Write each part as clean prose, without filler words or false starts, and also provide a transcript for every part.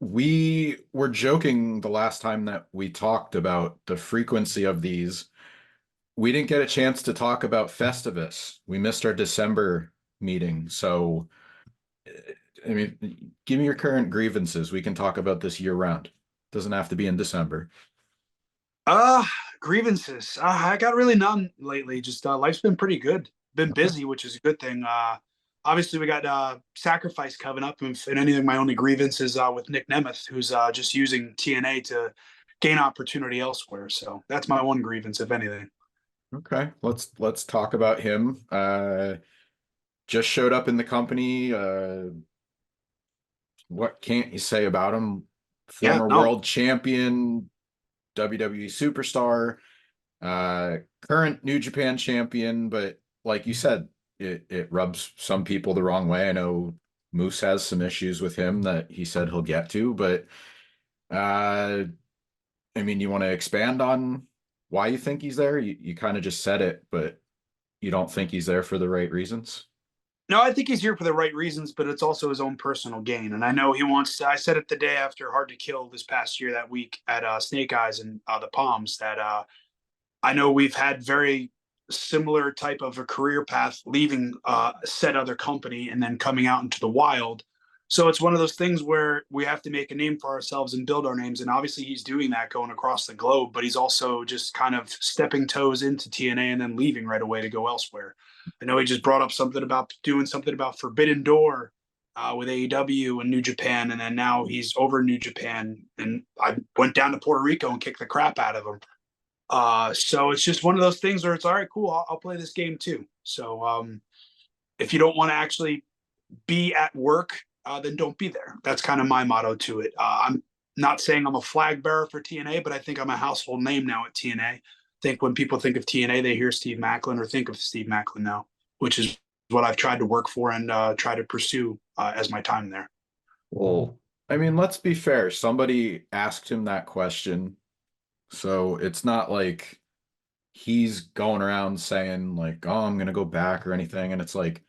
We were joking the last time that we talked about the frequency of these. We didn't get a chance to talk about Festivus. We missed our December meeting. So, I mean, give me your current grievances. We can talk about this year round. Doesn't have to be in December. Uh, Grievances. I got really none lately. Just life's been pretty good. Been Okay. busy, which is a good thing. Obviously we got Sacrifice coming up, and anything my only grievance is with Nic Nemeth, who's just using TNA to gain opportunity elsewhere. So that's my one grievance, if anything. Okay. Let's talk about him. Just showed up in the company. What can't you say about him? Yeah, Former no, world champion, WWE superstar. Current New Japan champion, but like you said, it rubs some people the wrong way. I know Moose has some issues with him that he said he'll get to, but uh, I mean, you want to expand on why you think he's there? You kind of just said it, but you don't think he's there for the right reasons? no, I think he's here for the right reasons, but it's also his own personal gain. And I know he wants to. I said it the day after Hard to Kill this past year, that week at Snake Eyes and the Palms, that I know we've had very similar type of a career path, leaving said other company and then coming out into the wild. So it's one of those things where we have to make a name for ourselves and build our names. And obviously he's doing that going across the globe, but he's also just kind of stepping toes into TNA and then leaving right away to go elsewhere. I know he just brought up something about doing something about Forbidden Door with AEW and New Japan, and then now he's over New Japan. And I went down to Puerto Rico and kicked the crap out of him. So it's just one of those things where it's all right, cool. I'll play this game too. So if you don't want to actually be at work, then don't be there. That's kind of my motto to it. I'm not saying I'm a flag bearer for TNA, but I think I'm a household name now at TNA. I think when people think of TNA, they hear Steve Maclin or think of Steve Maclin now, which is what I've tried to work for and try to pursue as my time there. Well, I mean, let's be fair. Somebody asked him that question, so it's not like he's going around saying like, "Oh, I'm gonna go back" or anything. And it's like,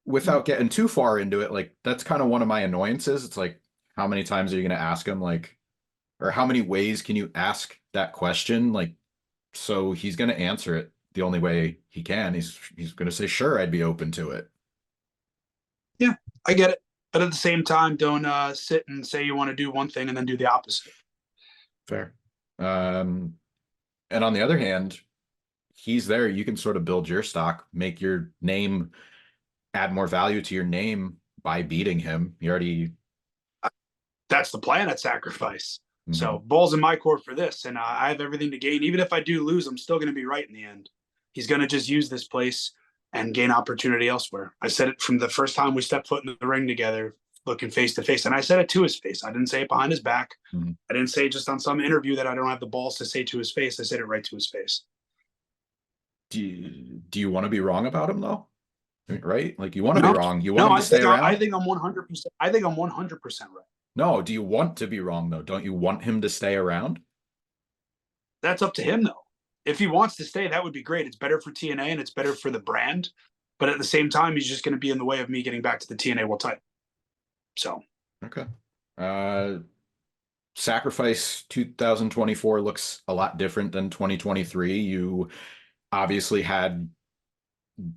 without getting too far into it, like that's kind of one of my annoyances. It's like, how many times are you going to ask him, like, or how many ways can you ask that question? Like, so he's going to answer it the only way he can. He's going to say, "Sure, I'd be open to it." Yeah, I get it. But at the same time, don't sit and say you want to do one thing and then do the opposite. Fair. Um, and on the other hand, he's there. You can sort of build your stock, make your name, add more value to your name by beating him. You already. That's the plan at Sacrifice. So Mhm. balls in my court for this, and I have everything to gain. Even if I do lose, I'm still going to be right in the end. He's going to just use this place and gain opportunity elsewhere. I said it from the first time we stepped foot in the ring together, looking face to face, and I said it to his face. I didn't say it behind his back. Mhm. I didn't say it just on some interview that I don't have the balls to say to his face. I said it right to his face. Do you want to be wrong about him though? Right? Like you want to be No, wrong. You want no, him to stay I around? think I'm 100%. I think I'm 100% right. No, do you want to be wrong though? Don't you want him to stay around? That's up to him though. If he wants to stay, that would be great. It's better for TNA and it's better for the brand. But at the same time, he's just going to be in the way of me getting back to the TNA World Title. So Okay. Uh, Sacrifice 2024 looks a lot different than 2023. You obviously had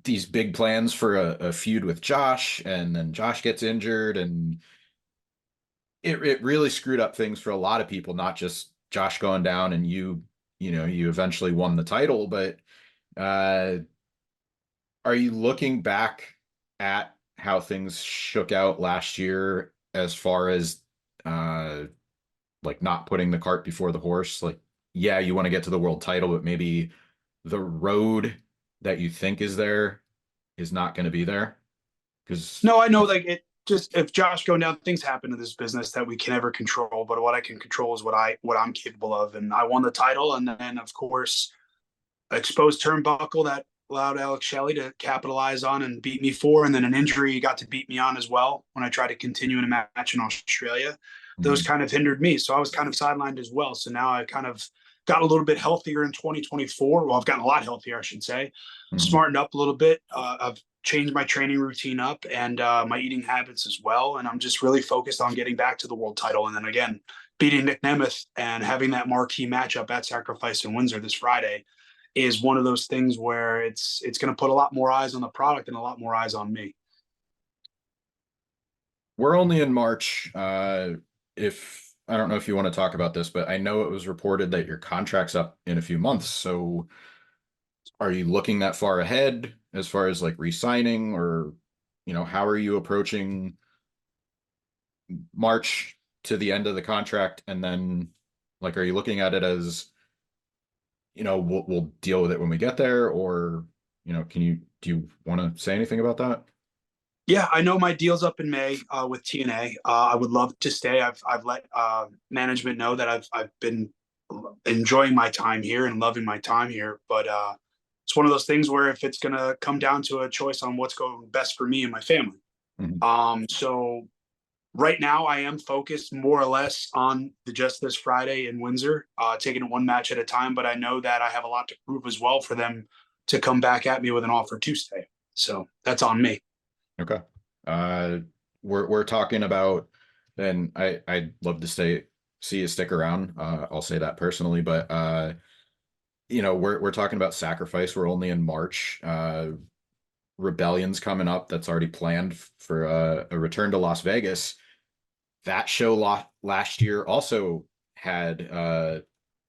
these big plans for a feud with Josh, and then Josh gets injured, and it really screwed up things for a lot of people, not just Josh going down and you eventually won the title, but uh, are you looking back at how things shook out last year as far as uh like not putting the cart before the horse? Like, yeah, you want to get to the world title, but maybe the road that you think is there is not going to be there. Because no, I know I like it just if Josh going down, things happen in this business that we can never control. But what I can control is what I'm capable of. And I won the title, and then of course exposed turnbuckle that allowed Alex Shelley to capitalize on and beat me for, and then an injury got to beat me on as well when I tried to continue in a match in Australia. Those Mhm. kind of hindered me, so I was kind of sidelined as well. So now I kind of got a little bit healthier in 2024. Well, I've gotten a lot healthier, I should say. Mhm. Smartened up a little bit. I've changed my training routine up and my eating habits as well. And I'm just really focused on getting back to the world title. And then again, beating Nic Nemeth and having that marquee matchup at Sacrifice in Windsor this Friday is one of those things where it's going to put a lot more eyes on the product and a lot more eyes on me. We're only in March. If I don't know if you want to talk about this, but I know it was reported that your contract's up in a few months. So are you looking that far ahead as far as like re-signing, or how are you approaching March to the end of the contract? And then like, are you looking at it as, we'll deal with it when we get there, or, do you want to say anything about that? Yeah, I know my deal's up in May with TNA. I would love to stay. I've let management know that I've been enjoying my time here and loving my time here. But it's one of those things where if it's gonna come down to a choice on what's going best for me and my family. Mhm. So right now I am focused more or less on the just this Friday in Windsor, taking it one match at a time. But I know that I have a lot to prove as well for them to come back at me with an offer to stay. So that's on me. Okay. Uh, we're talking about, and I'd love to see you stick around. I'll say that personally, but we're talking about Sacrifice. We're only in March. Rebellion's coming up. That's already planned for a return to Las Vegas. That show last year also had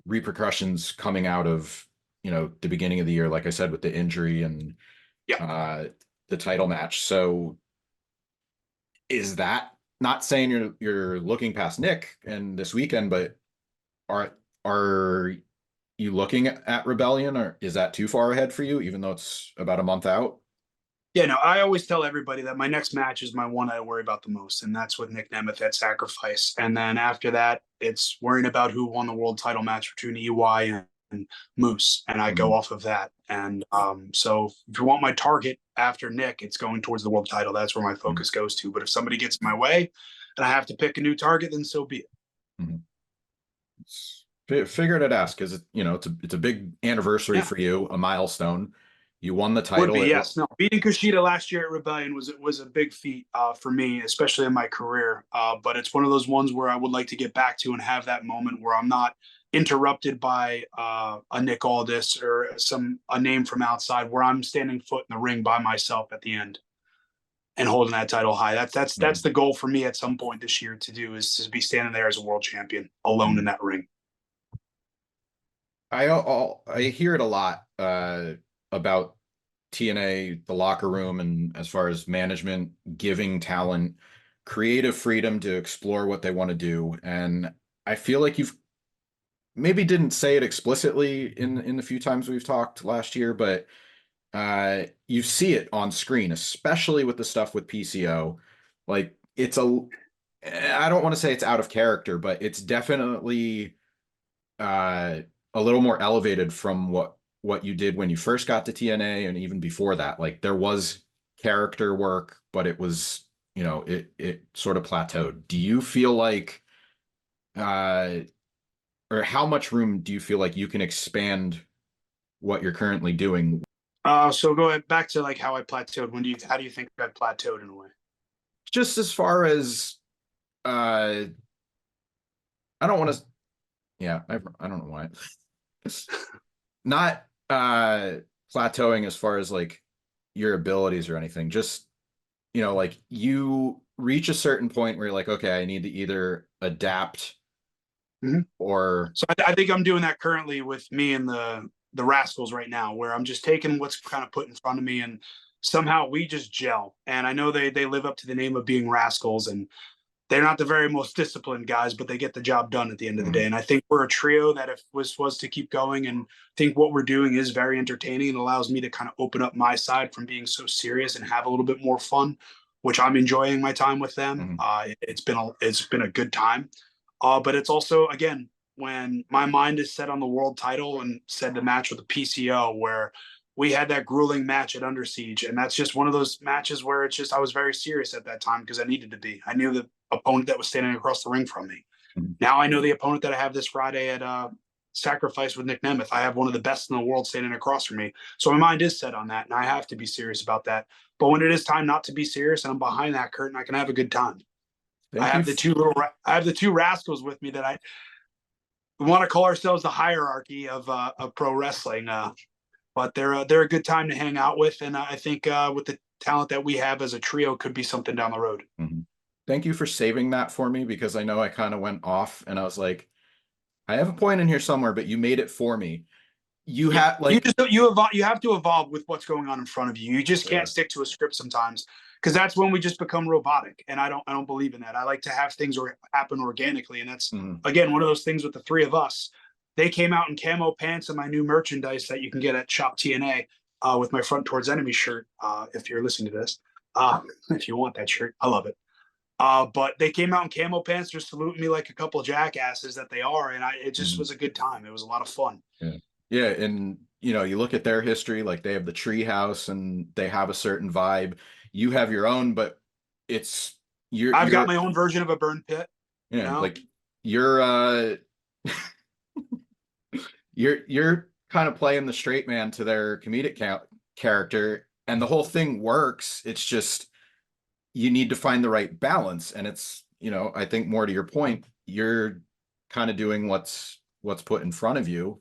repercussions coming out of the beginning of the year, like I said, with the injury and Yeah. uh, the title match. So is that, not saying you're looking past Nick and this weekend, but are you looking at Rebellion, or is that too far ahead for you, even though it's about a month out? Yeah, no, I always tell everybody that my next match is my one I worry about the most, and that's with Nic Nemeth at Sacrifice. And then after that, it's worrying about who won the world title match between EY and Moose, and I go Mhm. off of that. And so if you want my target after Nick, it's going towards the world title. That's where my Mhm. focus goes to. But if somebody gets in my way and I have to pick a new target, then so be it. Mhm. Figured I'd ask because it's a big anniversary Yeah. for you, a milestone. You won the Would title. be, It yes. No, beating Kushida last year at Rebellion was a big feat for me, especially in my career. But it's one of those ones where I would like to get back to and have that moment where I'm not interrupted by a Nick Aldis or a name from outside, where I'm standing foot in the ring by myself at the end and holding that title high. That's Mhm. the goal for me at some point this year to do, is to be standing there as a world champion alone in Mhm. that ring. I hear it a lot about TNA, the locker room, and as far as management giving talent creative freedom to explore what they want to do. And I feel like you've maybe didn't say it explicitly in the few times we've talked last year, but you see it on screen, especially with the stuff with PCO. Like I don't want to say it's out of character, but it's definitely uh, a little more elevated from what you did when you first got to TNA and even before that. Like there was character work, but it was, it sort of plateaued. Do you feel like uh or how much room do you feel like you can expand what you're currently doing? So going back to like how I plateaued. How do you think I plateaued in a way? Just as far as uh I don't want to, yeah, I don't know why. It's not plateauing as far as like your abilities or anything. Just, like you reach a certain point where you're like, okay, I need to either adapt Mhm. or So I think I'm doing that currently with me and the Rascalz right now, where I'm just taking what's kind of put in front of me, and somehow we just gel. And I know they live up to the name of being Rascalz, and they're not the very most disciplined guys, but they get the job done at the end of the day. Mhm. And I think we're a trio that if was to keep going, and think what we're doing is very entertaining and allows me to kind of open up my side from being so serious and have a little bit more fun, which I'm enjoying my time with them. Mhm. It's been a good time. But it's also, again, when my mind is set on the world title and said the match with the PCO, where we had that grueling match at Under Siege. And that's just one of those matches where it's just, I was very serious at that time because I needed to be. I knew the opponent that was standing across the ring from me. Mhm. Now I know the opponent that I have this Friday at Sacrifice with Nic Nemeth. I have one of the best in the world standing across from me. So my mind is set on that, and I have to be serious about that. But when it is time not to be serious and I'm behind that curtain, I can have a good time. Thank you. I have the two rascals with me that I want to call ourselves the hierarchy of pro wrestling. But they're a good time to hang out with, and I think with the talent that we have as a trio, could be something down the road. Mm-hmm. Thank you for saving that for me, because I know I kind of went off and I was like, I have a point in here somewhere, but you made it for me. You Yeah, have like, you have to evolve with what's going on in front of you. You just yeah. can't stick to a script sometimes, because that's when we just become robotic, and I don't believe in that. I like to have things happen organically, and that's again one of those things with the three of us. They came out in camo pants and my new merchandise that you can get at Shop TNA with my Front Towards Enemy shirt. If you're listening to this, if you want that shirt, I love it. But they came out in camo pants, just saluting me like a couple of jackasses that they are, and it just was a good time. It was a lot of fun. Yeah. Yeah, and you know, you look at their history, like they have the tree house and they have a certain vibe. You have your own, but it's I've got you're my own version of a burn pit, you yeah, know. like you're you're kind of playing the straight man to their comedic character, and the whole thing works. It's just you need to find the right balance, and it's, you know, I think more to your point, you're kind of doing what's put in front of you.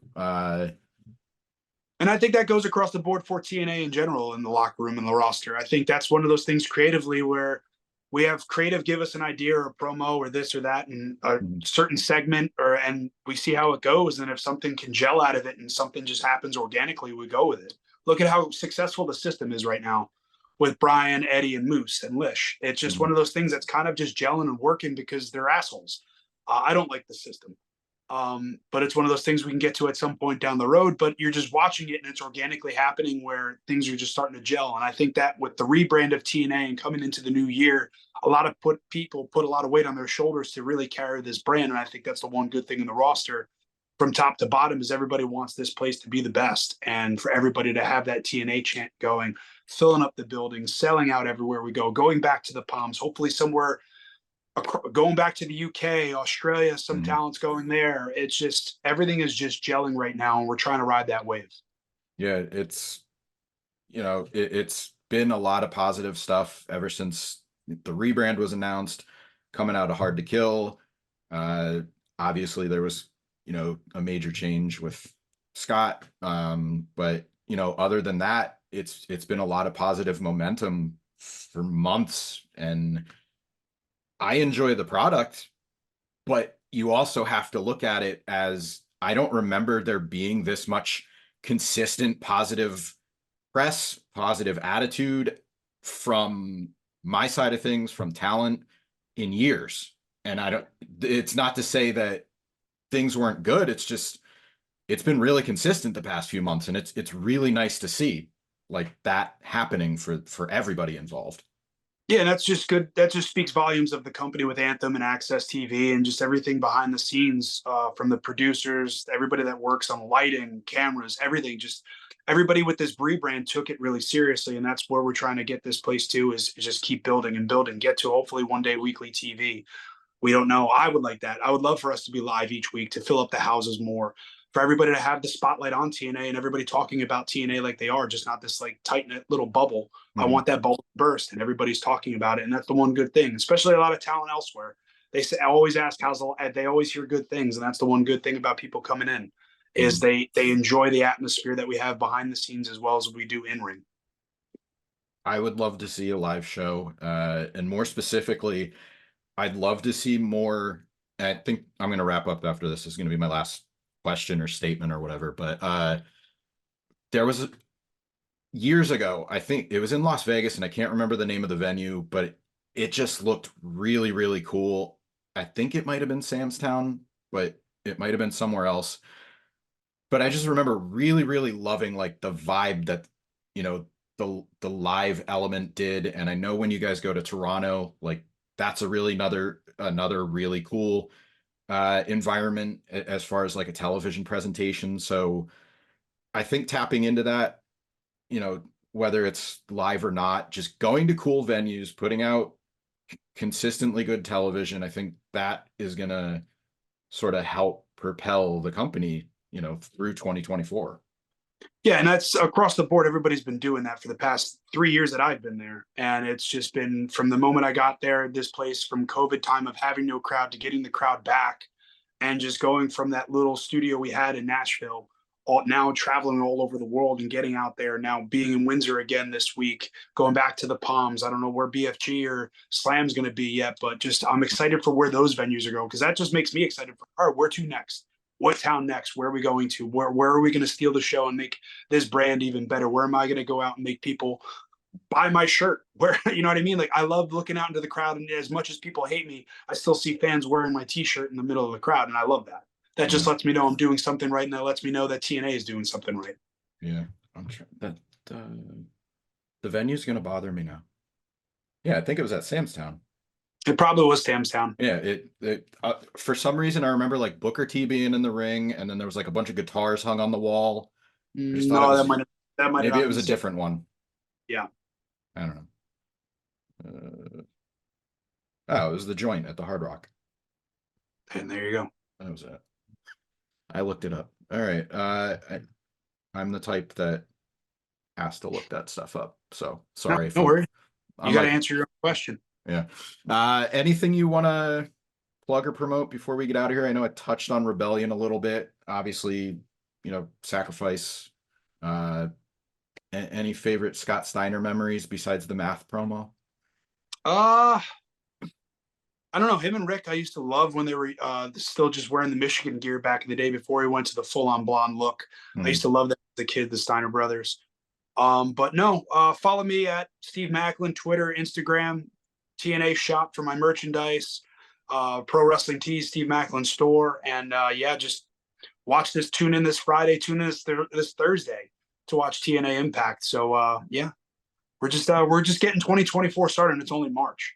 And I think that goes across the board for TNA in general in the locker room and the roster. I think that's one of those things creatively where we have creative give us an idea or a promo or this or that and a certain segment, or and we see how it goes. And if something can gel out of it and something just happens organically, we go with it. Look at how successful the system is right now with Brian, Eddie, and Moose and Lish. It's just one of those things that's kind of just gelling and working because they're assholes. I don't like the system. But it's one of those things we can get to at some point down the road, but you're just watching it and it's organically happening where things are just starting to gel. And I think that with the rebrand of TNA and coming into the new year, a lot of people put a lot of weight on their shoulders to really carry this brand. And I think that's the one good thing in the roster from top to bottom is everybody wants this place to be the best. And for everybody to have that TNA chant going, filling up the building, selling out everywhere we go, going back to the Palms, hopefully somewhere going back to the UK, Australia, some talents going there. It's just everything is just gelling right now, and we're trying to ride that wave. Yeah, it's, you know, it's been a lot of positive stuff ever since the rebrand was announced, coming out of Hard to Kill. Obviously there was, you know, a major change with Scott. But you know, other than that, it's been a lot of positive momentum for months, and I enjoy the product, but you also have to look at it as, I don't remember there being this much consistent positive press, positive attitude from my side of things, from talent in years. And it's not to say that things weren't good. It's just, it's been really consistent the past few months. And it's really nice to see like that happening for everybody involved. Yeah, and that's just good. That just speaks volumes of the company with Anthem and Access TV and just everything behind the scenes from the producers, everybody that works on lighting, cameras, everything. Just everybody with this rebrand took it really seriously, and that's where we're trying to get this place to is just keep building and building, get to hopefully one day weekly TV. We don't know. I would like that. I would love for us to be live each week to fill up the houses more, for everybody to have the spotlight on TNA and everybody talking about TNA like they are, just not this like tight knit little bubble. I want that bubble to burst and everybody's talking about it. And that's the one good thing, especially a lot of talent elsewhere. They say, I always ask they always hear good things. And that's the one good thing about people coming in is they enjoy the atmosphere that we have behind the scenes as well as we do in ring. I would love to see a live show. And more specifically, I'd love to see more. I think I'm going to wrap up after this. This is going to be my last question or statement or whatever. But there was years ago, I think it was in Las Vegas, and I can't remember the name of the venue, but it just looked really, really cool. I think it might have been Sam's Town, but it might have been somewhere else. But I just remember really, really loving like the vibe that, you know, the live element did. And I know when you guys go to Toronto, like that's a really another really cool environment as far as like a television presentation. So I think tapping into that, you know, whether it's live or not, just going to cool venues, putting out consistently good television, I think that is going to sort of help propel the company, through 2024. Yeah, and that's across the board. Everybody's been doing that for the past 3 years that I've been there. And it's just been from the moment I got there, this place from COVID time of having no crowd to getting the crowd back and just going from that little studio we had in Nashville, now traveling all over the world and getting out there, now being in Windsor again this week, going back to the Palms. I don't know where BFG or Slam's going to be yet, but just I'm excited for where those venues are going because that just makes me excited for, all right, where to next? What town next? Where are we going to? Where are we going to steal the show and make this brand even better? Where am I going to go out and make people buy my shirt? Where, you know what I mean? Like I love looking out into the crowd, and as much as people hate me, I still see fans wearing my T-shirt in the middle of the crowd, and I love that. That just Yeah. lets me know I'm doing something right, and that lets me know that TNA is doing something right. Yeah, I'm sure that the venue's gonna bother me now. Yeah, I think it was at Samstown. It probably was Tamstown. Yeah, it for some reason I remember like Booker T being in the ring, and then there was like a bunch of guitars hung on the wall. I just thought it No, was that might maybe not it was been a different one. Yeah. I don't know. Oh, it was the joint at the Hard Rock. And there you go. That was it. I looked it up. All right. I'm the type that has to look that stuff up. So sorry. No worries. I'm You got to like, answer your own question. yeah. Anything you want to plug or promote before we get out of here? I know I touched on Rebellion a little bit. Obviously, Sacrifice. Any favorite Scott Steiner memories besides the math promo? I don't know. Him and Rick, I used to love when they were still just wearing the Michigan gear back in the day before he went to the full-on blonde look. I used to love that as a kid, the Steiner brothers. But no, follow me at Steve Maclin, Twitter, Instagram, TNA shop for my merchandise, Pro Wrestling Tees, Steve Maclin store. And yeah, just watch this, tune in this Friday, tune in this Thursday to watch TNA Impact. So yeah, we're just getting 2024 started and it's only March.